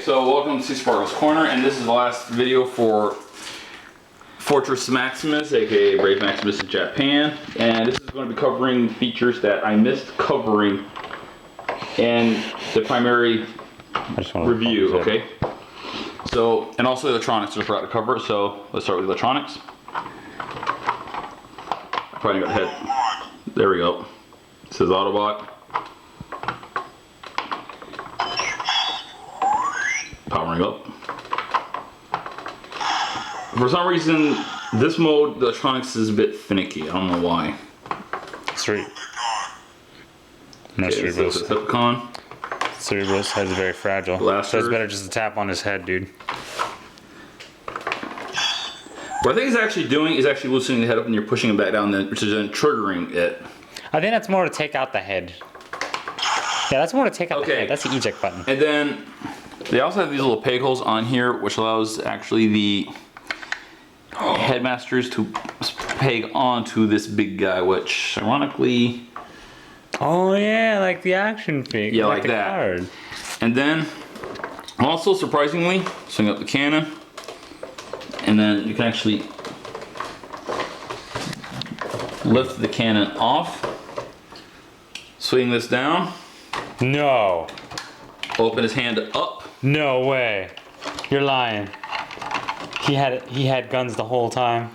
so welcome to seasparkles Corner, and this is the last video for Fortress Maximus, aka Brave Maximus in Japan. And this is going to be covering features that I missed covering in the primary review, okay? So, and also electronics, I forgot to cover it, so let's start with electronics. I probably got the head. There we go. It says Autobot. Powering up. For some reason, this mode, the electronics is a bit finicky. I don't know why. Sweet. No Okay, Cerebros. so Decepticon. Cerebros' head's very fragile. Blaster. So it's better just to tap on his head, dude. What I think he's actually doing is actually loosening the head up and you're pushing it back down, which is then triggering it. I think that's more to take out the head. Yeah, that's more to take out the head. That's the eject button. And then they also have these little peg holes on here, which allows actually the Headmasters to peg onto this big guy, which ironically... Oh yeah, like the action figure. Yeah, like the that. Card. And then, also surprisingly, swing up the cannon, and then you can actually lift the cannon off, swing this down. No. Open his hand up. No way. You're lying. He had guns the whole time.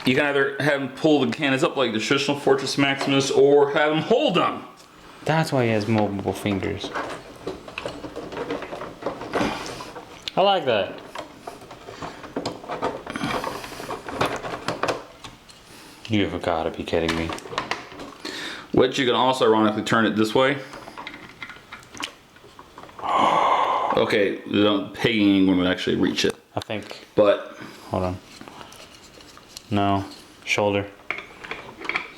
You can either have him pull the cannons up like the traditional Fortress Maximus, or have him hold them. That's why he has multiple fingers. I like that. You've got to be kidding me. Which you can also ironically turn it this way. Okay, the pegging would actually reach it. I think. But Hold on. No. Shoulder.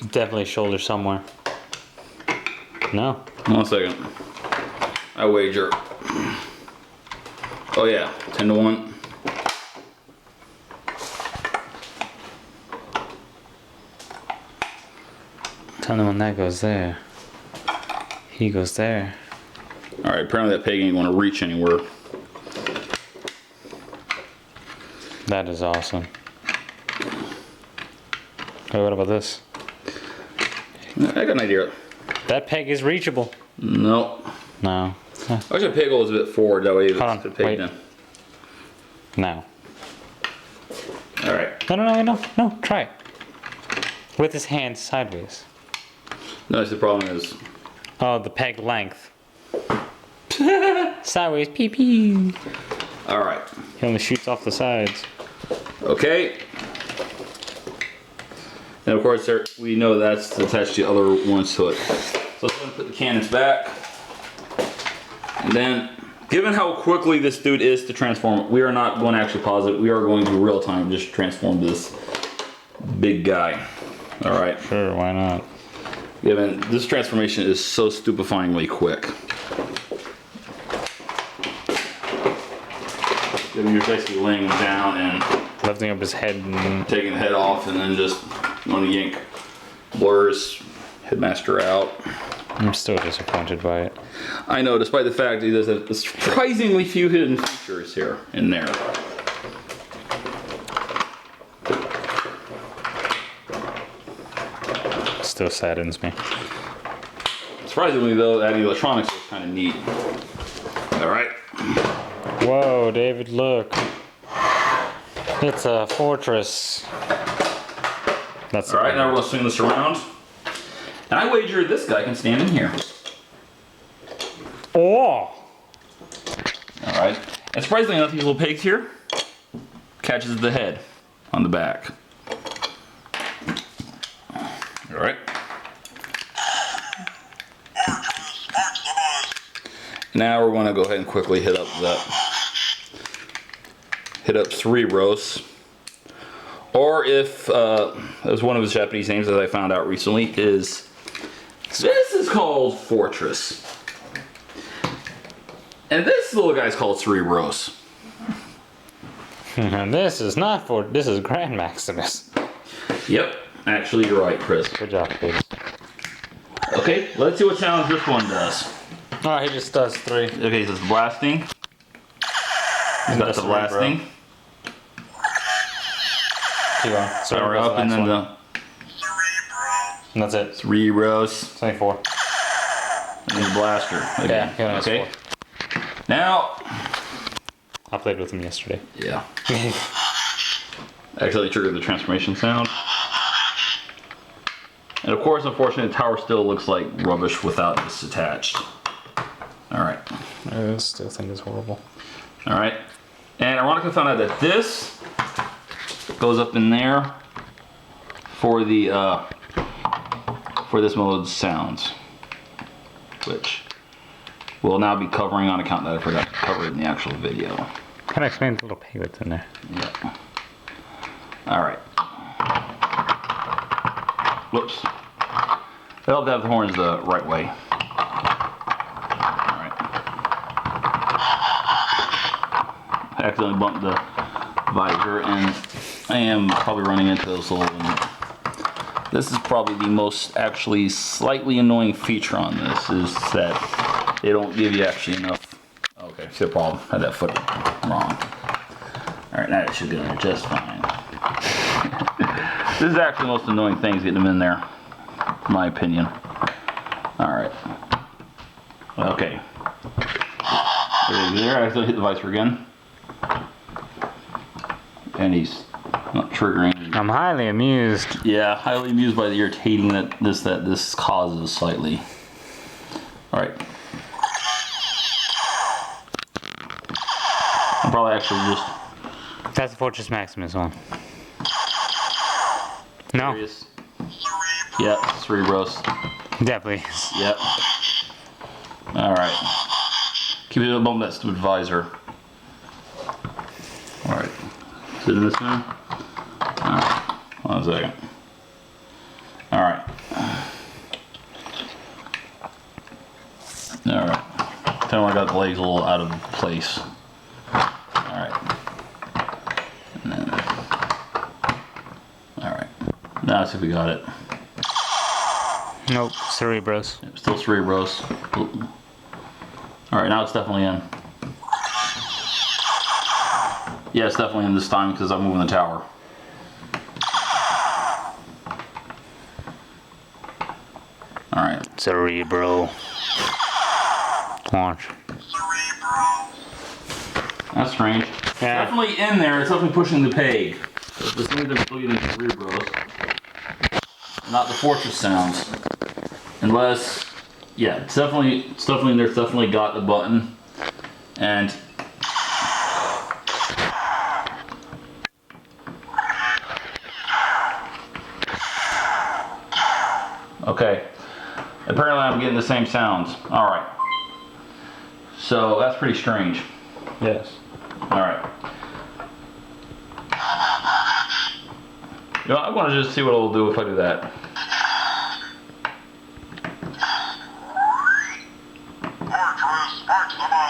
Definitely shoulder somewhere. No. 1 second. I wager. Oh yeah, 10-1. Tell them when that goes there. He goes there. All right, apparently that pegging ain't want to reach anywhere. That is awesome. Hey, what about this? I got an idea. That peg is reachable. No. No. I wish a peg was a bit forward, that way it's Hold on, pegged in. No. All right. No, try it. With his hand sideways. Notice the problem is, Oh, the peg length. Sideways, pee pee. all right. He only shoots off the sides. Okay. And of course, we know that's attached to the other ones to it. So let's go and put the cannons back. And then, given how quickly this dude is to transform, we are not going to actually pause it. We are going to real time just transform this big guy. All right. Sure, why not? Given this transformation is so stupefyingly quick. You're basically laying him down and Lifting up his head and... taking the head off, and then just going to yank Blur's Headmaster out. I'm still disappointed by it. I know, despite the fact that he does have surprisingly few hidden features here and there. Still saddens me. Surprisingly though, adding electronics was kind of neat. Alright. Whoa, David, look. It's a fortress. That's Alright, now we're going to swing this around. And I wager this guy can stand in here. Oh! Alright. And surprisingly enough, these little pegs here catches the head on the back. Alright. Now we're going to go ahead and quickly hit up Cerebros. Or if, as one of his Japanese names that I found out recently is, this is called Fortress. And this little guy's called Cerebros. This is not for. This is Grand Maximus. Yep, actually you're right, Chris. Good job, baby. Okay, let's see what challenge this one does. Oh, he just does 3. Okay, so it's blasting. Is that the last thing? Keep going. Power up and then the... And that's it. Cerebros. 24. And the blaster. Again. Yeah, okay. Now... I played with him yesterday. Yeah. Actually triggered the transformation sound. And of course, unfortunately, the tower still looks like rubbish without this attached. Alright. I still think it's horrible. Alright. And ironically, I found out that this goes up in there for the for this mode's sounds, which we'll now be covering on account that I forgot to cover it in the actual video. Kind of explain the little pivots in there. Yeah. Alright. Whoops. They love to have the horns the right way. Alright. I accidentally bumped the visor and I am probably running into those little... This is probably the most actually slightly annoying feature on this, is that they don't give you actually enough... Okay, see the problem. I had that foot wrong. Alright, now it should get in there just fine. This is actually the most annoying thing, getting them in there, in my opinion. Alright. Okay. There, I accidentally hit the visor again. And he's not triggering. I'm highly amused. Yeah, highly amused by the irritating that this causes slightly. Alright. I'll probably actually just... That's the Fortress Maximus one. No. Serious. Yep, Cerebros. Definitely. Yep. Alright. Keep it above that stupid visor. Alright. Is it in this one? Alright. Hold on a second. Alright. Alright. Tell me I got the legs a little out of place. Alright. And then... Alright. Now let's see if we got it. Nope. Cerebros. Still Cerebros. Alright, now it's definitely in. Yeah, it's definitely in this time because I'm moving the tower. Alright. Cerebro. Launch. That's strange. Yeah. Definitely in there, it's definitely pushing the peg. So this means they're still getting Cerebros. Not the Fortress sounds. Unless, yeah, it's definitely in there, it's definitely got the button. And okay. Apparently I'm getting the same sounds. Alright. So that's pretty strange. Yes. Alright. You know, I want to just see what it'll do if I do that.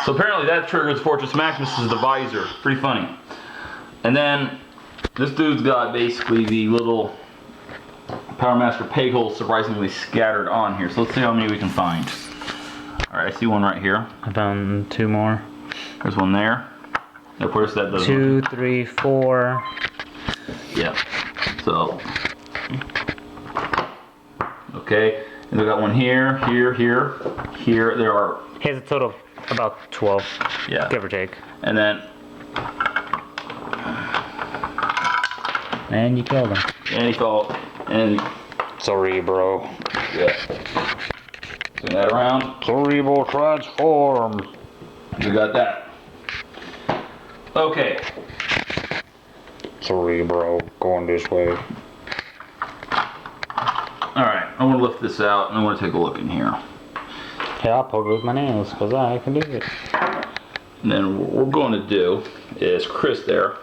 So apparently that triggers Fortress Maximus as the visor. Pretty funny. And then this dude's got basically the little Power Master peg holes surprisingly scattered on here. So let's see how many we can find. Alright, I see one right here. I found two more. There's one there. Of course that doesn't. 2, 3, 4. Yeah. So. Okay. And we got one here, here, here, here. There are. He has a total of about 12. Yeah. Give or take. And then. And you killed him. And he fell. And. Cerebro. Yeah. Turn that around. Cerebro transform. We got that. Okay. Cerebro going this way. Alright, I want to lift this out and I want to take a look in here. Hey, I'll poke it with my nails because I can do it. And then what we're going to do is Chris there.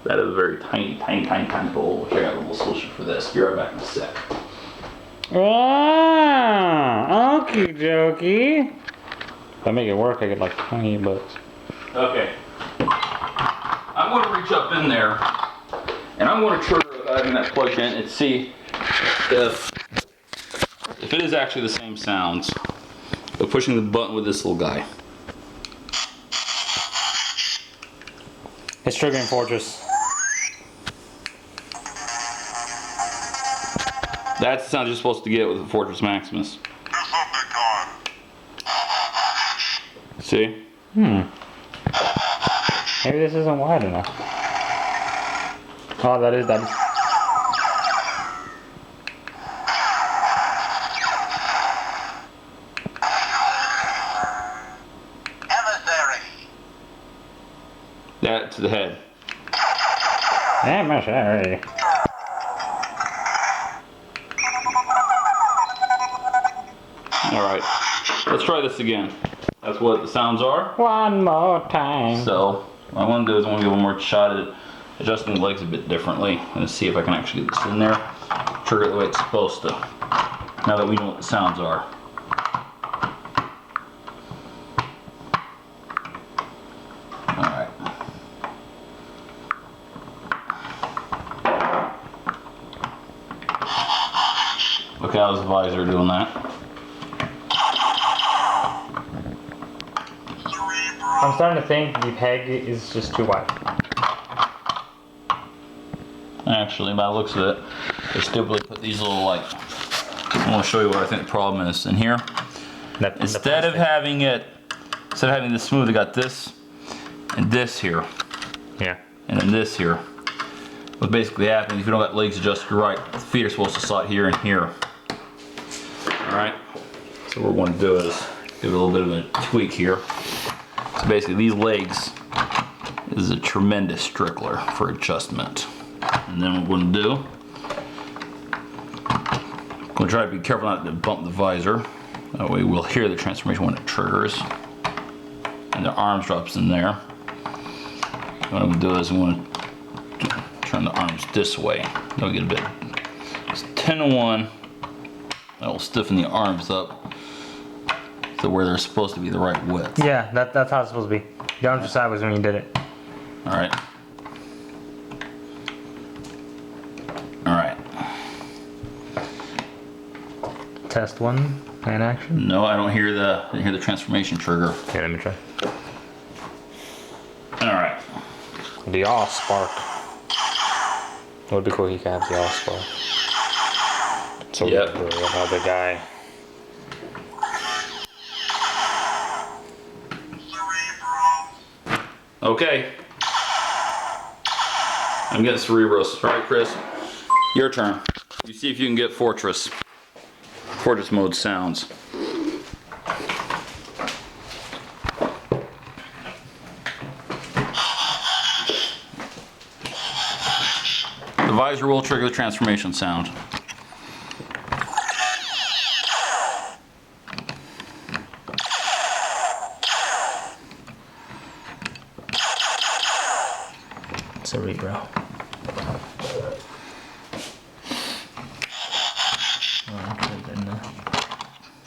That is a very tiny hole. Check out a little solution for this. Be right back in a sec. Ah, okie dokie. If I make it work, I get like 20 bucks. Okay. I'm going to reach up in there and I'm going to trigger having that plugged in and see if it is actually the same sounds of pushing the button with this little guy. It's triggering Fortress. That's the sound you're supposed to get with the Fortress Maximus. See? Maybe this isn't wide enough. Oh, that is. That to the head. Emissary. Alright, let's try this again. That's what the sounds are. One more time. So, what I want to do is I want to give one more shot at adjusting the legs a bit differently and see if I can actually get this in there. Trigger it the way it's supposed to. Now that we know what the sounds are. Alright. Look how's the visor doing that. I'm starting to think the peg is just too wide. Actually, by the looks of it, they stupidly put these little like. I want to show you what I think the problem is in here. Instead of having this smooth, they got this and this here. Yeah. And then this here. What basically happens if you don't got legs adjusted right, the feet are supposed to slot here and here. Alright? So what we're going to do is give it a little bit of a tweak here. So basically these legs is a tremendous strickler for adjustment. And then what we're going to do, I'm going to try to be careful not to bump the visor. That way we'll hear the transformation when it triggers. And the arms drops in there. What I'm going to do is I'm going to turn the arms this way. That'll get a bit. It's 10 to 1. That will stiffen the arms up to where they're supposed to be the right width. Yeah, that's how it's supposed to be. The arms are sideways when you did it. Alright. Alright. Test 1 in action. No, I don't hear the transformation trigger. Okay, let me try. Alright. The all spark. It would be cool if you could have the all spark. So Yep. Another guy. Okay. I'm getting Cerebros. Alright, Chris. Your turn. You see if you can get Fortress. Fortress mode sounds. The visor will trigger the transformation sound. Cerebro.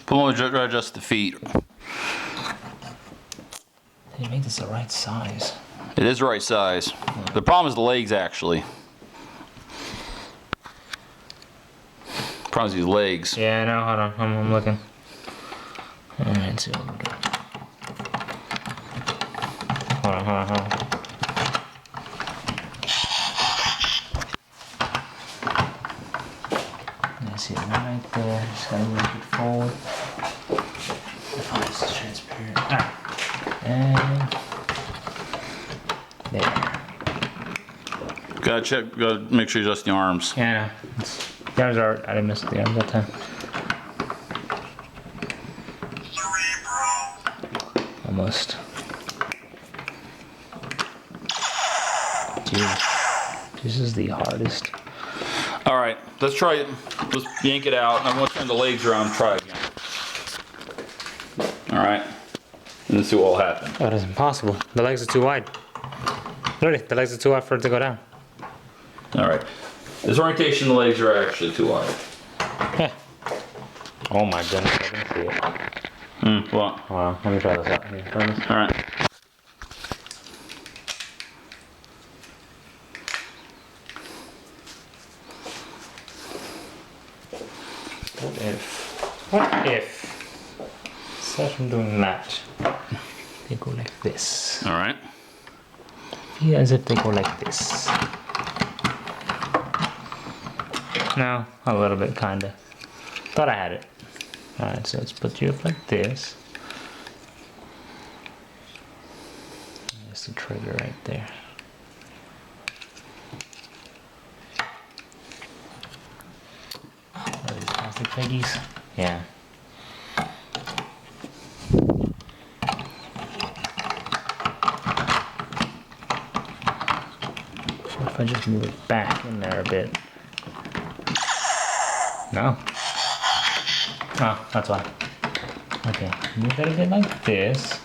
Pull them to adjust the feet. They make this the right size. It is the right size. The problem is the legs, actually. The problem is these legs. Yeah, I know. Hold on. I'm looking. Alright, see what we do. Hold on. I see it right there. Just gotta move it forward. Oh, this is transparent. Alright. And there. Gotta check, gotta make sure you adjust the arms. Yeah, I know. The arms are. I didn't miss the arms that time. Almost. Dude, this is the hardest. Alright, let's try it. Let's yank it out. I'm gonna turn the legs around and try again. Alright. And let's see what will happen. Oh, that's impossible. The legs are too wide. Really, the legs are too wide for it to go down. Alright. This orientation, the legs are actually too wide. Yeah. Oh my goodness, I can see it. What? Wow, let me try this out. Alright. What if instead of doing that, they go like this. Alright. as if they go like this. No, a little bit, kinda. Thought I had it. Alright, so let's put you up like this. There's the trigger right there. Are these plastic piggies? Yeah. What if I just move it back in there a bit? No? Oh, that's why. Okay, move it a bit like this.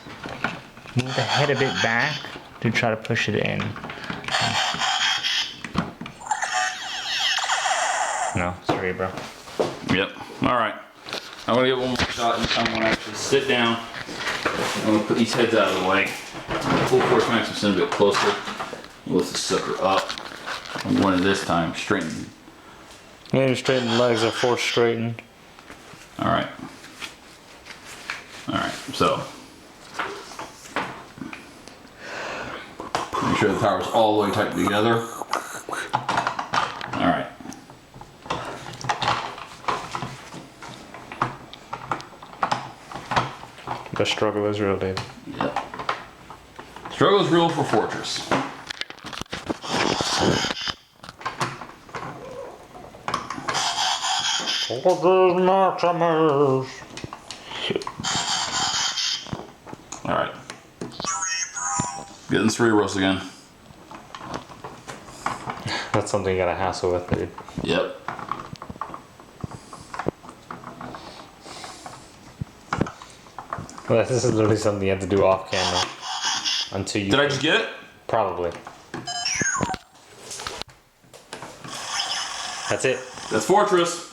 Move the head a bit back to try to push it in. No, sorry, bro. Yep. All right. I'm gonna get one more shot and I'm gonna actually sit down. I'm gonna put these heads out of the way. Full force Maximus in a bit closer. Lift the sucker up. I'm going to this time straighten. Yeah, your straightened legs are force straightened. All right. All right. So make sure the tower's all the way tight together. All right. The struggle is real, David. Yep. Struggle is real for Fortress. Maximus. Alright. Getting cerebrals again. That's something you gotta hassle with, dude. Yep. Well, this is literally something you have to do off camera. Until you. Did I just get it? Probably. That's it. That's Fortress.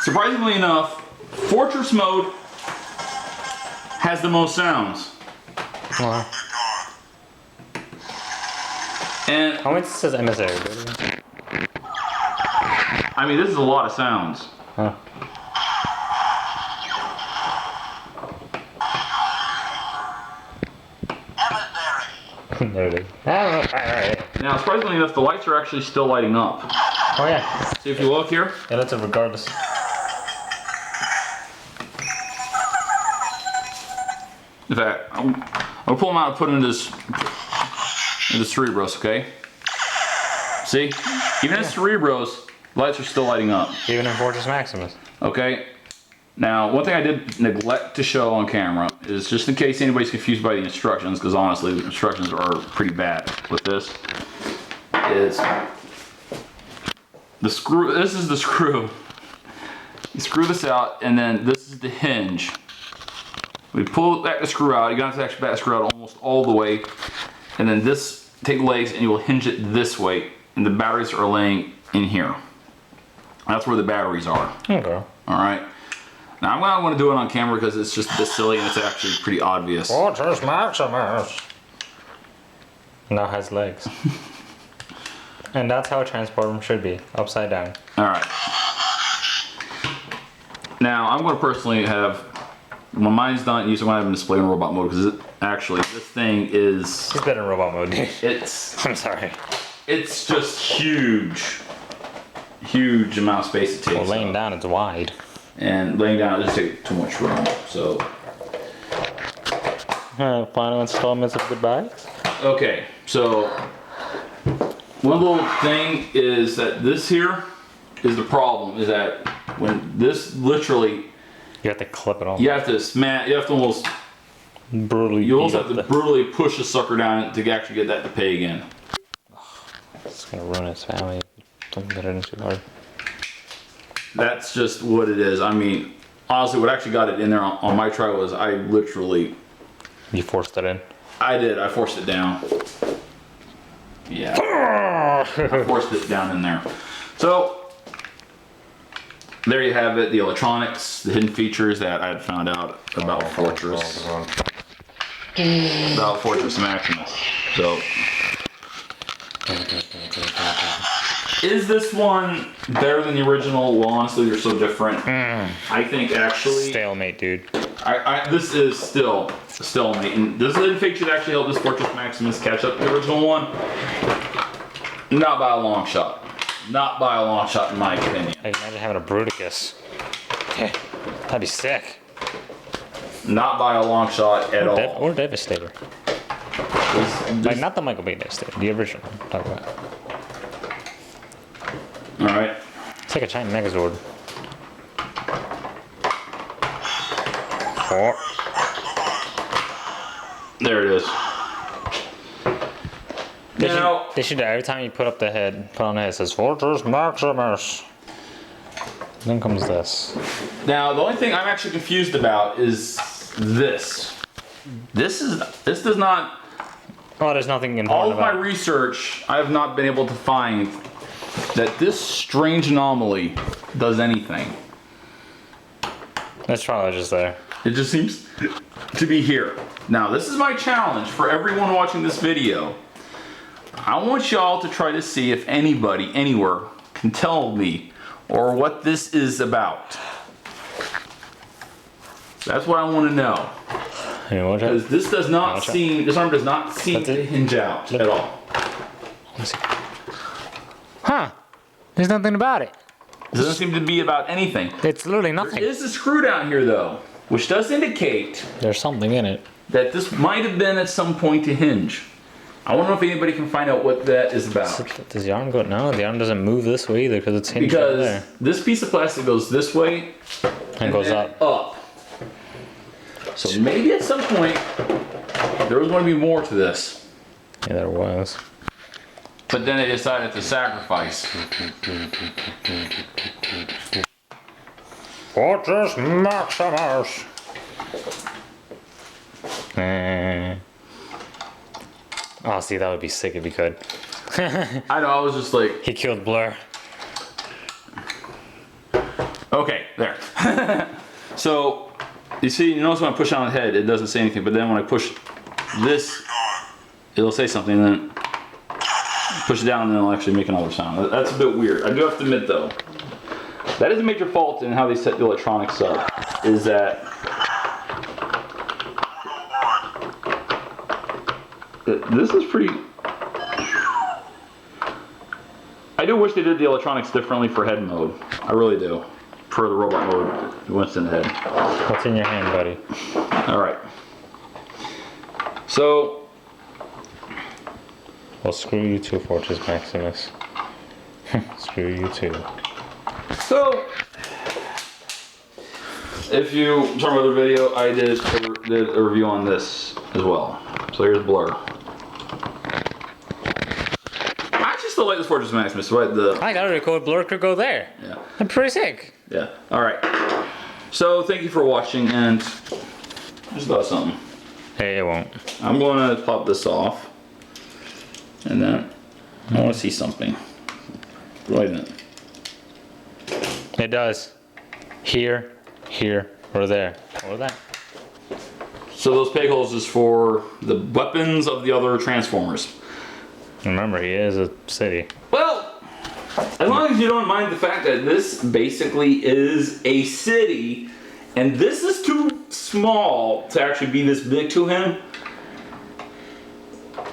Surprisingly enough, Fortress mode has the most sounds. Wow. And How much says emissary, dude? I mean, this is a lot of sounds. Huh. There it is. Alright. Now, surprisingly enough, the lights are actually still lighting up. Oh yeah. See if you look here. Yeah, that's it regardless. In fact, I'll pull them out and put them in this Cerebros, okay? See? Even in Cerebros, lights are still lighting up. Even in Fortress Maximus. Okay? Now, one thing I did neglect to show on camera is just in case anybody's confused by the instructions, because honestly, the instructions are pretty bad with this, is the screw. This is the screw. You screw this out, and then this is the hinge. We pull back the screw out. You got to actually back the screw out almost all the way, and then this, take the legs, and you will hinge it this way, and the batteries are laying in here. That's where the batteries are. Okay. All right. Now I'm not going to do it on camera because it's just a bit silly and it's actually pretty obvious. Fortress Maximus. Now has legs. And that's how a transporter should be, upside down. All right. Now I'm going to personally have, when mine's done, usually when I have a display in robot mode because actually this thing is. He's better in robot mode, dude. It's. I'm sorry. It's just huge. Huge amount of space it takes. Well, laying down it's wide. And laying down it just takes too much room. So. Final installments of goodbyes. Okay, so one little thing is that this here is the problem. Is that when this literally. You have to clip it on. You have to smash. You have to almost. Brutally. You almost have to brutally push the sucker down to actually get that to pay again. It's gonna ruin his family. Don't get it in too hard. That's just what it is. I mean, honestly, what actually got it in there on my try was I literally. You forced it in. I did. I forced it down. Yeah. I forced it down in there. So there you have it. The electronics, the hidden features that I had found out about Fortress. About Fortress Maximus. So. Is this one better than the original? Well, honestly, they're so different. I think actually... Stalemate, dude. This is still a stalemate. And this fig should actually help this Fortress Maximus catch up to the original one. Not by a long shot. Not by a long shot, in my opinion. Hey, imagine having a Bruticus. Okay, that'd be sick. Not by a long shot at all. Or Devastator. Like, not the Michael Bay Devastator, the original. Talk about. Alright. It's like a giant Megazord. Oh. There it is. Now, they should, every time you put up the head, put on the head, it says Fortress Maximus. Then comes this. Now, the only thing I'm actually confused about is this. This does not... Oh, there's nothing important all of about my research, I have not been able to find that this strange anomaly does anything. It's probably just there. It just seems to be here. Now, this is my challenge for everyone watching this video. I want y'all to try to see if anybody, anywhere, can tell me or what this is about. That's what I want to know. Because this does not seem, this arm does not seem to hinge out at all. Let's see. Huh. There's nothing about it. It doesn't seem to be about anything. It's literally nothing. There is a screw down here though, which does indicate there's something in it. That this might have been at some point to hinge. I want to know if anybody can find out what that is about. Does the arm go? No, the arm doesn't move this way either because it's hinged right there. This piece of plastic goes this way and goes up. So maybe at some point there was going to be more to this. Yeah, there was. But then they decided to sacrifice. Fortress Maximus. Oh, see, that would be sick if he could. I know, I was just like... He killed Blur. Okay, there. So, you see, you notice when I push on the head, it doesn't say anything, but then when I push this, it'll say something, and then push it down, and then it'll actually make another sound. That's a bit weird. I do have to admit, though, that is a major fault in how they set the electronics up, is that this is pretty... I do wish they did the electronics differently for head mode. I really do. For the robot mode, what's in the head. What's in your hand, buddy? Alright. So... Well, screw you too, Fortress Maximus. Screw you too. So... If you saw my other video, I did a review on this as well. So here's Blur. I actually still like this Fortress Maximus. Right, I got to record Blur could go there. Yeah. I'm pretty sick. Yeah. Alright. So thank you for watching, and just about something. Hey, it won't. I'm going to pop this off. And then I want to see something. Right in it. It does. Here, here, or there. Or that. So those peg holes is for the weapons of the other Transformers. Remember, he is a city. Well, as long as you don't mind the fact that this basically is a city, and this is too small to actually be this big to him,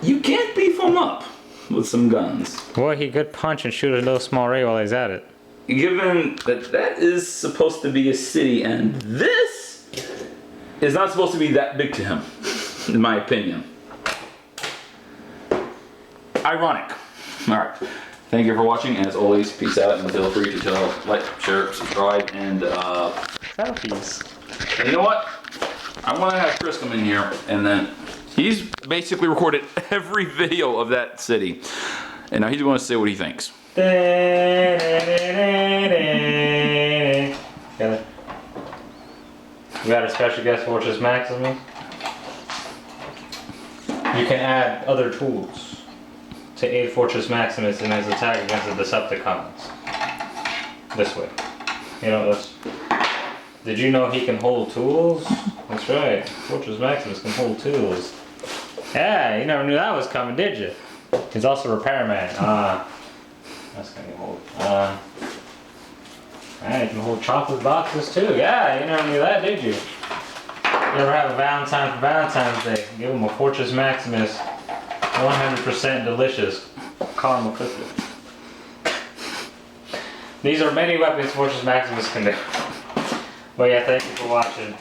you can't beef him up with some guns. Boy, he could punch and shoot a little small ray while he's at it. Given that that is supposed to be a city, and this is not supposed to be that big to him, in my opinion. Ironic. Alright. Thank you for watching, and as always, peace out, and feel free to like, share, subscribe, and Selfies. and you know what? I want to have Chris come in here, and then he's basically recorded every video of that city. And now he's going to say what he thinks. We got a special guest, Fortress Maximus. You can add other tools to aid Fortress Maximus in his attack against the Decepticons. This way. You know this. Did you know he can hold tools? That's right. Fortress Maximus can hold tools. Yeah, you never knew that was coming, did you? He's also a repairman. That's gonna hold. You can hold chocolate boxes too. Yeah, you never knew that, did you? You ever have a Valentine for Valentine's Day? Give them a Fortress Maximus, 100% delicious caramel cookie. These are many weapons Fortress Maximus can do. Well, yeah, thank you for watching.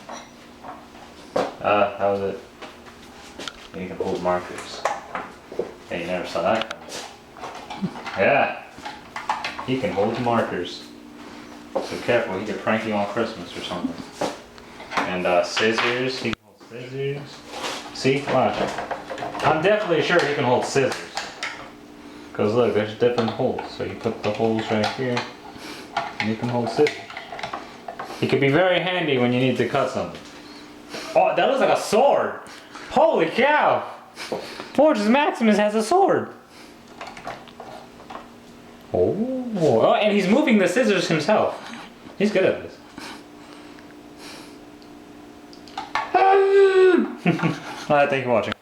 How was it? You can hold markers. Hey, you never saw that coming. Yeah. He can hold markers. So careful, he could prank you on Christmas or something. And scissors, he can hold scissors. See, watch. I'm definitely sure he can hold scissors. Cause look, there's different holes. So you put the holes right here, and you can hold scissors. He could be very handy when you need to cut something. Oh, that looks like a sword! Holy cow! Fortress Maximus has a sword! Oh, and he's moving the scissors himself. He's good at this. Alright, thank you for watching.